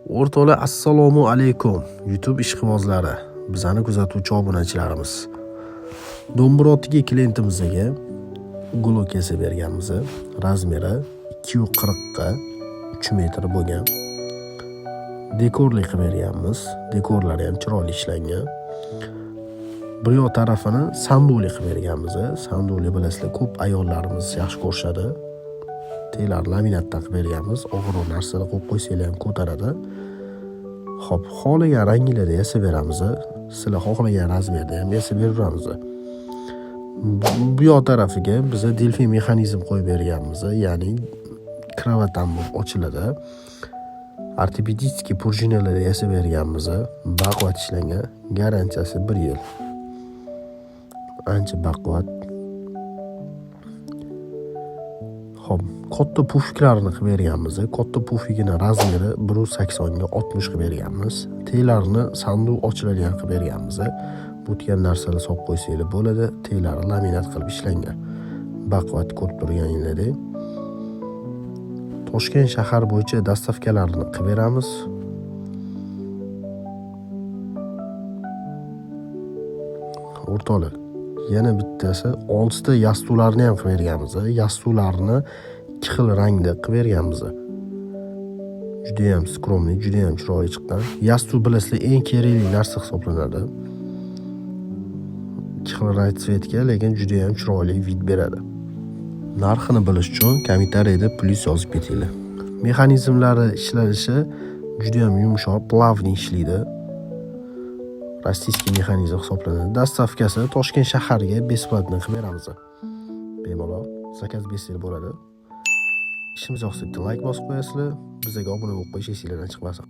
O'rtoqlar, assalomu alaykum. YouTube ishqibozlari, bizani kuzatuvchi obunachilarimiz. Do'mbirotiga klientimizga gulok yasab berganmiz. Razmeri 240 ga 3 metr bo'lgan. Dekorli qilib berganmiz. Dekorlari ham chiroyli ishlangan. Bir yoq tarafini sanduli qilib berganmiz. Sanduli bilasizlar, ko'p ayollarimiz yaxshi ko'rishadi. Telar laminatdan qilib berganmiz. Og'ir narsalar qo'yib qo'ysanglar ham ko'taradi. Xo'p, xohlagan ranglarda yasab beramiz. Sizlar xohlagan razmerda ham yasab beramiz. Bu yoq tarafiga biz delfin mexanizm qo'yib berganmiz, ya'ni kravatdan bo'lib ochiladi. Ortopedический prujinalar yasab berganmiz. Baquvvat ishlangan, garantiyasi 1 yil. Ancha baquvvat. Xo'p, katta pufiklarini qilib berganmiz. Katta pufigini razmeri 1.80 ga 60 qilib berganmiz. Teylarini sanduq ochiladigan qilib berganmiz. Butgan narsalar solib qo'ysanglar bo'ladi. Teylari laminat qilib ishlangan. Baquvvat ko'rib turganingizdek. Toshkent shahar bo'yicha dastavkalarini qilib beramiz. O'rtoqlar, yana bittasi 6 ta yastularni ham qilib berganmiz. Yastularni 2 xil rangda qilib berganmiz. Juda ham skromli, juda ham chiroyli chiqqan. Yastu bilasizlar, eng kerakli narsa hisoblanadi. 2 xil rang tsvetga, lekin juda ham chiroyli vid beradi. Narxini bilish uchun kommentariyada plus yozib ketinglar. Mexanizmlari ishlalishi juda ham yumshoq, plavniy ishlaydi. Rossiyskiy mexanizm hisoblanadi. Dastavkasi Toshkent shahariga besplatno qilib beramiz. Bemalol zakaz bersanglar bo'ladi. Ishimiz yoqsa like bosib qo'yasizlar, bizga obuna bo'lib qo'yishingiz chiqmasin.